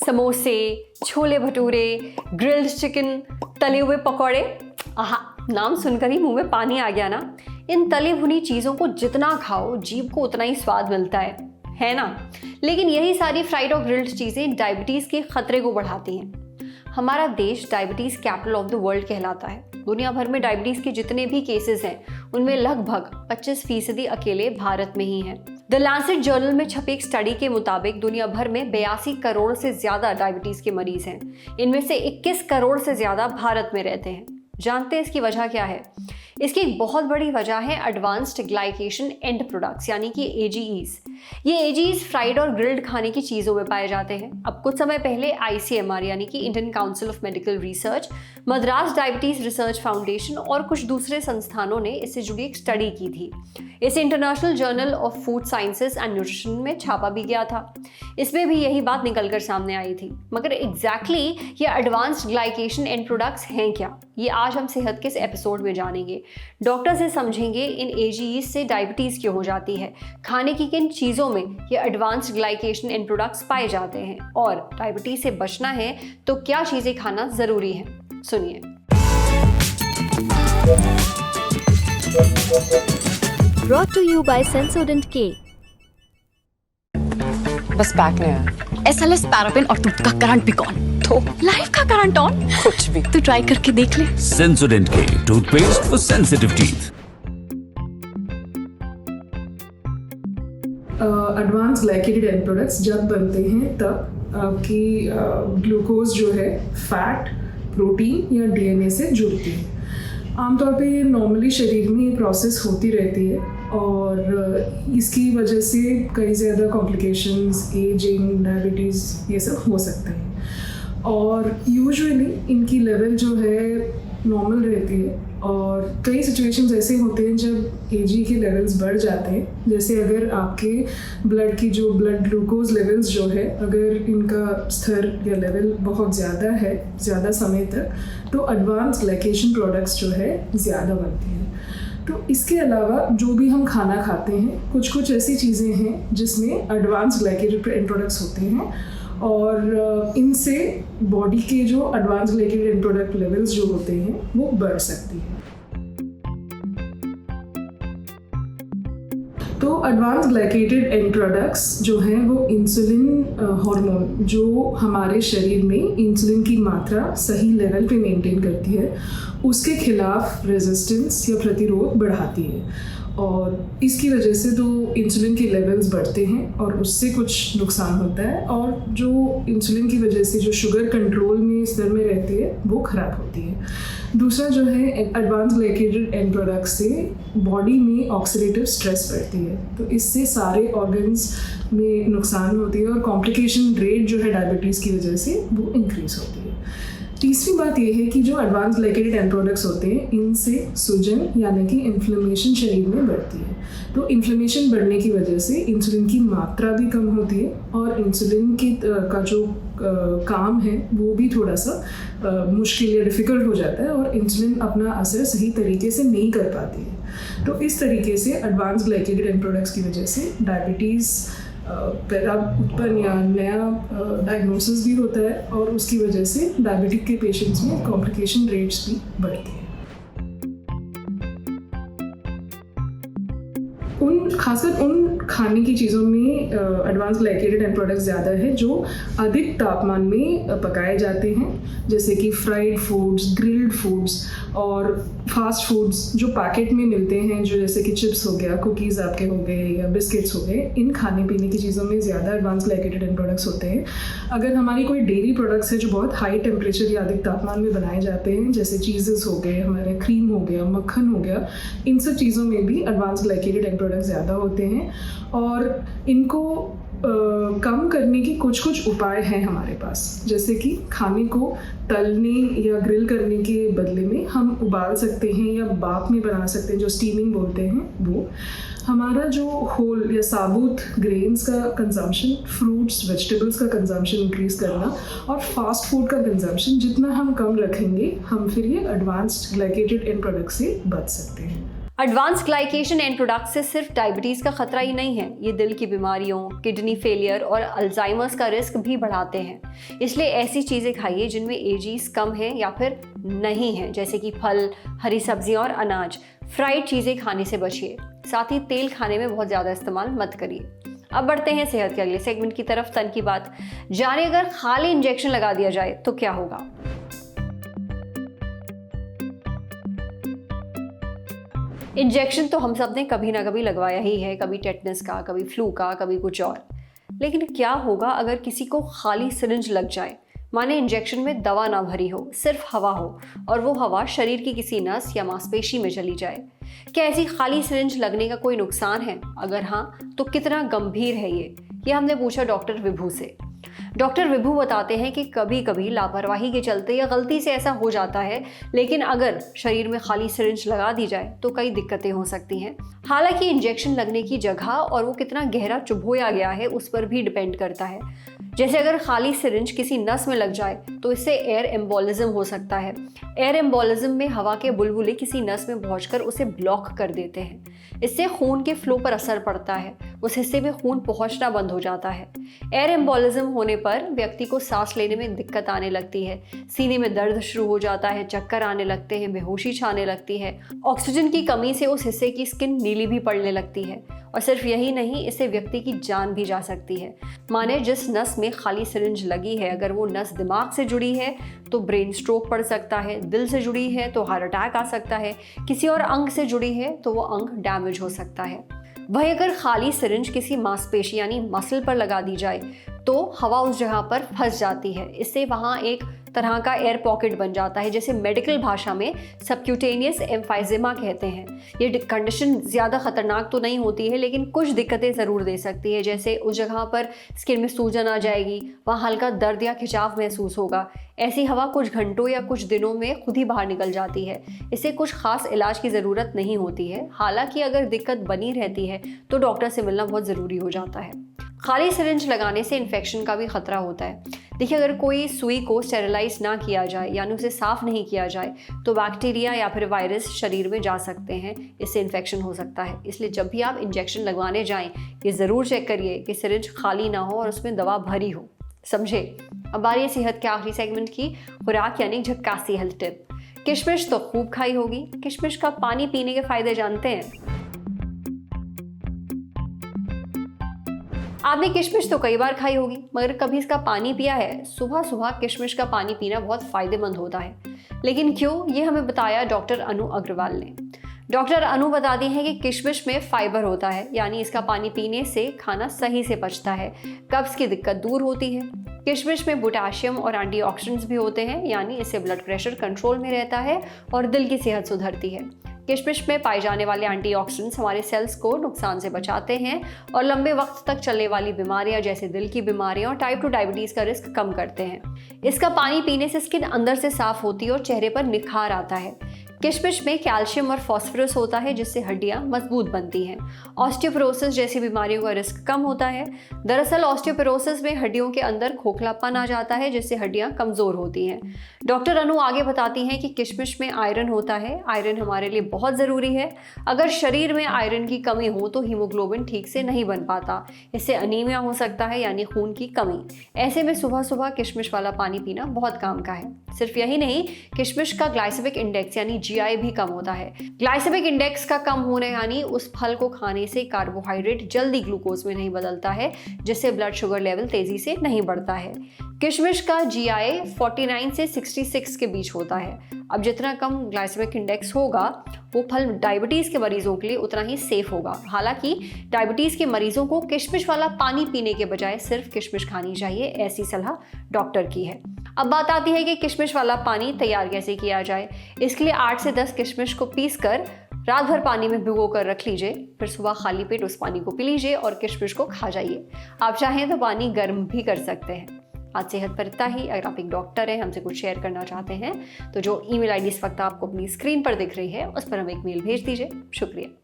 समोसे, chole bhature, grilled chicken, तले हुए पकौड़े, आहा, नाम सुनकर ही मुंह में पानी आ गया ना। इन तली भुनी चीज़ों को जितना खाओ जीभ को उतना ही स्वाद मिलता है ना। लेकिन यही सारी फ्राइड और ग्रिल्ड चीज़ें डायबिटीज़ के खतरे को बढ़ाती हैं। हमारा देश diabetes capital of the world कहलाता है। दुनिया भर में डायबिटीज़ के जितने भी केसेस हैं उनमें लगभग 25% अकेले भारत में ही हैं। द लैंसेट जर्नल में छपे एक स्टडी के मुताबिक दुनिया भर में 82 करोड़ से ज़्यादा डायबिटीज़ के मरीज हैं। इनमें से 21 करोड़ से ज़्यादा भारत में रहते हैं। जानते हैं इसकी वजह क्या है? इसकी एक बहुत बड़ी वजह है एडवांस्ड ग्लाइकेशन एंड प्रोडक्ट्स यानी कि AGEs। ये AGEs फ्राइड और ग्रिल्ड खाने की चीज़ों में पाए जाते हैं। अब कुछ समय पहले ICMR यानी कि Indian council of medical research, Madras diabetes research foundation और कुछ दूसरे संस्थानों ने इससे जुड़ी एक स्टडी की थी। इसे international journal of food sciences and nutrition में छापा भी गया था। इसमें भी यही बात निकल कर सामने आई थी। मगर एग्जैक्टली ये एडवांस्ड ग्लाइकेशन एंड प्रोडक्ट्स हैं क्या, ये आज हम सेहत के इस एपिसोड में जानेंगे। डॉक्टर से समझेंगे इन AGEs से डायबिटीज़ क्यों हो जाती है, खाने की किन चीज़ों में ये एडवांस्ड ग्लाइकेशन एंड प्रोडक्ट्स पाए जाते हैं, और डायबिटीज़ से बचना है तो क्या चीज़ें खाना ज़रूरी है। सुनिए। Brought to you by Sensodent K। बस पैक नहीं है। SLS पैराबेन और दूध का करंट भी कौन? तो लाइफ का करंट ऑन। कुछ भी तो ट्राई करके देख ले। Sensodent K toothpaste for sensitive teeth. Advance glycated end products जब बनते हैं तब आपकी ग्लूकोज जो है फैट, प्रोटीन या DNA से जुड़ती है। आमतौर पे ये नॉर्मली शरीर में प्रोसेस होती रहती है और इसकी वजह से कई ज़्यादा कॉम्प्लिकेशंस, एजिंग, डायबिटीज़ ये सब हो सकते हैं। और यूजुअली इनकी लेवल जो है नॉर्मल रहती है और कई सिचुएशंस ऐसे होते हैं जब AG के लेवल्स बढ़ जाते हैं। जैसे अगर आपके ब्लड की जो ब्लड ग्लूकोज लेवल्स जो है अगर इनका स्तर या लेवल बहुत ज़्यादा है ज़्यादा समय तक, तो एडवांस ग्लाइकेशन प्रोडक्ट्स जो है ज़्यादा बनती हैं। तो इसके अलावा जो भी हम खाना खाते हैं कुछ ऐसी चीज़ें हैं जिसमें एडवांस ग्लाइकेटेड एंड प्रोडक्ट्स होते हैं और इनसे बॉडी के जो advance glycated end product levels जो होते हैं वो बढ़ सकती हैं। तो एडवांस ग्लाइकेटेड एंड प्रोडक्ट्स जो हैं वो इंसुलिन हार्मोन जो हमारे शरीर में इंसुलिन की मात्रा सही लेवल पे मेंटेन करती है उसके खिलाफ रेजिस्टेंस या प्रतिरोध बढ़ाती है। और इसकी वजह से तो इंसुलिन के लेवल्स बढ़ते हैं और उससे कुछ नुकसान होता है और जो इंसुलिन की वजह से जो शुगर कंट्रोल में स्तर में रहती है वो ख़राब होती है। दूसरा जो है एडवांस ग्लाइकेटेड एंड प्रोडक्ट्स से बॉडी में ऑक्सीडेटिव स्ट्रेस बढ़ती है, तो इससे सारे ऑर्गन्स में नुकसान होती है और कॉम्प्लिकेशन रेट जो है डायबिटीज़ की वजह से वो इंक्रीज़ होती है। तीसरी बात यह है कि जो एडवांस ग्लाइकेटेड एंड प्रोडक्ट्स होते हैं इनसे सूजन यानी कि इन्फ्लेमेशन शरीर में बढ़ती है। तो इन्फ्लेमेशन बढ़ने की वजह से इंसुलिन की मात्रा भी कम होती है और इंसुलिन की का जो काम है वो भी थोड़ा सा मुश्किल या डिफ़िकल्ट हो जाता है और इंसुलिन अपना असर सही तरीके से नहीं कर पाती है। तो इस तरीके से एडवांस ग्लाइकेटेड एंड प्रोडक्ट्स की वजह से डायबिटीज़ पैदा उत्पन्न या नया डायग्नोसिस भी होता है और उसकी वजह से डायबिटिक के पेशेंट्स में कॉम्प्लिकेशन रेट्स भी बढ़ते हैं। खासकर उन खाने की चीज़ों में एडवांस ग्लाइकेटेड एंड प्रोडक्ट्स ज़्यादा है जो अधिक तापमान में पकाए जाते हैं, जैसे कि फ्राइड फूड्स, ग्रिल्ड फूड्स और फास्ट फूड्स जो पैकेट में मिलते हैं, जो जैसे कि चिप्स हो गया, कुकीज़ आपके हो गए या बिस्किट्स हो गए। इन खाने पीने की चीज़ों में ज़्यादा एडवांस ग्लाइकेटेड एंड प्रोडक्ट्स होते हैं। अगर हमारी कोई डेयरी प्रोडक्ट्स है जो बहुत हाई टेम्परेचर या अधिक तापमान में बनाए जाते हैं, जैसे चीज़ेस हो गए, हमारे क्रीम हो गया, मक्खन हो गया, इन सब चीज़ों में भी एडवांस ग्लाइकेटेड एंड प्रोडक्ट्स ज़्यादा होते हैं और इनको कम करने की कुछ उपाय हैं हमारे पास। जैसे कि खाने को तलने या ग्रिल करने के बदले में हम उबाल सकते हैं या भाप में बना सकते हैं, जो स्टीमिंग बोलते हैं वो। हमारा जो होल या साबुत ग्रेन्स का कंजम्पशन, फ्रूट्स, वेजिटेबल्स का कंजम्पशन इंक्रीज़ करना और फास्ट फूड का कंजम्पशन जितना हम कम रखेंगे हम फिर ये एडवांस्ड ग्लाइकेटेड एंड प्रोडक्ट से बच सकते हैं। एडवांस ग्लाइकेशन एंड प्रोडक्ट से सिर्फ डायबिटीज़ का खतरा ही नहीं है, ये दिल की बीमारियों, किडनी फेलियर और अल्जाइमर्स का रिस्क भी बढ़ाते हैं। इसलिए ऐसी चीज़ें खाइए जिनमें एजीज कम है या फिर नहीं है, जैसे कि फल, हरी सब्जियां और अनाज। फ्राइड चीज़ें खाने से बचिए, साथ ही तेल खाने में बहुत ज़्यादा इस्तेमाल मत करिए। अब बढ़ते हैं सेहत के अगले सेगमेंट की तरफ, तन की बात। जाने अगर खाली इंजेक्शन लगा दिया जाए तो क्या होगा। इंजेक्शन तो हम सब ने कभी ना कभी लगवाया ही है, कभी टेटनस का, कभी फ्लू का, कभी कुछ और। लेकिन क्या होगा अगर किसी को खाली सिरिंज लग जाए, माने इंजेक्शन में दवा ना भरी हो, सिर्फ हवा हो, और वो हवा शरीर की किसी नस या मांसपेशी में चली जाए। क्या ऐसी खाली सिरिंज लगने का कोई नुकसान है? अगर हाँ, तो कितना गंभीर है ये हमने पूछा डॉक्टर विभू से। डॉक्टर विभू बताते हैं कि कभी कभी लापरवाही के चलते या गलती से ऐसा हो जाता है, लेकिन अगर शरीर में खाली सिरिंज लगा दी जाए तो कई दिक्कतें हो सकती हैं। हालांकि इंजेक्शन लगने की जगह और वो कितना गहरा चुभोया गया है उस पर भी डिपेंड करता है। जैसे अगर खाली सिरिंज किसी नस में लग जाए तो इससे एयर एम्बोलिज्म हो सकता है। एयर एम्बोलिज्म में हवा के बुलबुले किसी नस में पहुंचकर उसे ब्लॉक कर देते हैं। इससे खून के फ्लो पर असर पड़ता है, उस हिस्से में खून पहुंचना बंद हो जाता है। एयर एम्बोलिज्म होने पर व्यक्ति को सांस लेने में दिक्कत आने लगती है, सीने में दर्द शुरू हो जाता है, चक्कर आने लगते हैं, बेहोशी छाने लगती है। ऑक्सीजन की कमी से उस हिस्से की स्किन नीली भी पड़ने लगती है, और सिर्फ यही नहीं, इससे व्यक्ति की जान भी जा सकती है। माने जिस नस में खाली सिरिंज लगी है, अगर वो नस दिमाग से जुड़ी है तो ब्रेन स्ट्रोक पड़ सकता है, दिल से जुड़ी है तो हार्ट अटैक आ सकता है, किसी और अंग से जुड़ी है तो वो अंग डैमेज हो सकता है। वहीं अगर खाली सिरिंज किसी मांसपेशी यानी मसल पर लगा दी जाए तो हवा उस जगह पर फंस जाती है। इससे वहाँ एक तरह का एयर पॉकेट बन जाता है, जैसे मेडिकल भाषा में सबक्यूटेनियस एम्फाइजेमा कहते हैं। ये कंडीशन ज़्यादा खतरनाक तो नहीं होती है, लेकिन कुछ दिक्कतें ज़रूर दे सकती है। जैसे उस जगह पर स्किन में सूजन आ जाएगी, वहाँ हल्का दर्द या खिंचाव महसूस होगा। ऐसी हवा कुछ घंटों या कुछ दिनों में खुद ही बाहर निकल जाती है। इससे कुछ खास इलाज की ज़रूरत नहीं होती है। हालांकि अगर दिक्कत बनी रहती है तो डॉक्टर से मिलना बहुत ज़रूरी हो जाता है। खाली सिरिंज लगाने से इन्फेक्शन का भी खतरा होता है। देखिए, अगर कोई सुई को स्टेरिलाइज ना किया जाए यानी उसे साफ नहीं किया जाए तो बैक्टीरिया या फिर वायरस शरीर में जा सकते हैं, इससे इन्फेक्शन हो सकता है। इसलिए जब भी आप इंजेक्शन लगवाने जाएं, ये ज़रूर चेक करिए कि सिरिंज खाली ना हो और उसमें दवा भरी हो। समझे? अब बारी है सेहत के आखिरी सेगमेंट की, खुराक यानी झक्कासी हेल्थ टिप। किशमिश तो खूब खाई होगी। किशमिश का पानी पीने के फायदे जानते हैं? आपने किशमिश तो कई बार खाई होगी, मगर कभी इसका पानी पिया है? सुबह सुबह किशमिश का पानी पीना बहुत फायदेमंद होता है, लेकिन क्यों, ये हमें बताया डॉक्टर अनु अग्रवाल ने। डॉक्टर अनु बताती हैं कि किशमिश में फाइबर होता है, यानी इसका पानी पीने से खाना सही से पचता है, कब्ज की दिक्कत दूर होती है। किशमिश में पोटेशियम और एंटीऑक्सीडेंट्स भी होते हैं, यानी इससे ब्लड प्रेशर कंट्रोल में रहता है और दिल की सेहत सुधरती है। किशमिश में पाए जाने वाले एंटीऑक्सीडेंट्स हमारे सेल्स को नुकसान से बचाते हैं और लंबे वक्त तक चलने वाली बीमारियां जैसे दिल की बीमारियां और टाइप 2 डायबिटीज़ का रिस्क कम करते हैं। इसका पानी पीने से स्किन अंदर से साफ होती है और चेहरे पर निखार आता है। किशमिश में कैल्शियम और फास्फोरस होता है, जिससे हड्डियां मजबूत बनती हैं। ऑस्टियोपोरोसिस जैसी बीमारियों का रिस्क कम होता है। दरअसल ऑस्टियोपोरोसिस में हड्डियों के अंदर खोखलापन आ जाता है, जिससे हड्डियां कमज़ोर होती हैं। डॉक्टर अनु आगे बताती हैं कि किशमिश में आयरन होता है। आयरन हमारे लिए बहुत ज़रूरी है। अगर शरीर में आयरन की कमी हो तो हीमोग्लोबिन ठीक से नहीं बन पाता, इससे अनीमिया हो सकता है, यानी खून की कमी। ऐसे में सुबह सुबह किशमिश वाला पानी पीना बहुत काम का है। सिर्फ यही नहीं, किशमिश का ग्लाइसेमिक इंडेक्स यानी GI भी कम होता है। ग्लाइसेमिक इंडेक्स का कम होना यानी उस फल को खाने से कार्बोहाइड्रेट जल्दी ग्लूकोज में नहीं बदलता है, जिससे ब्लड शुगर लेवल तेजी से नहीं बढ़ता है। किशमिश का GI 49 से 66 के बीच होता है। अब जितना कम ग्लाइसेमिक इंडेक्स होगा, वो फल डायबिटीज़ के मरीजों के लिए उतना ही सेफ होगा। हालांकि डायबिटीज़ के मरीजों को किशमिश वाला पानी पीने के बजाय सिर्फ किशमिश खानी चाहिए, ऐसी सलाह डॉक्टर की है। अब बात आती है कि किशमिश वाला पानी तैयार कैसे किया जाए। इसके लिए 8 से 10 किशमिश को पीसकर रात भर पानी में भिगो कर रख लीजिए, फिर सुबह खाली पेट उस पानी को पी लीजिए और किशमिश को खा जाइए। आप चाहें तो पानी गर्म भी कर सकते हैं। आज सेहत पर इतना ही। अगर आप एक डॉक्टर हैं, हमसे कुछ शेयर करना चाहते हैं, तो जो ईमेल ID इस वक्त आपको अपनी स्क्रीन पर दिख रही है, उस पर हमें एक मेल भेज दीजिए। शुक्रिया।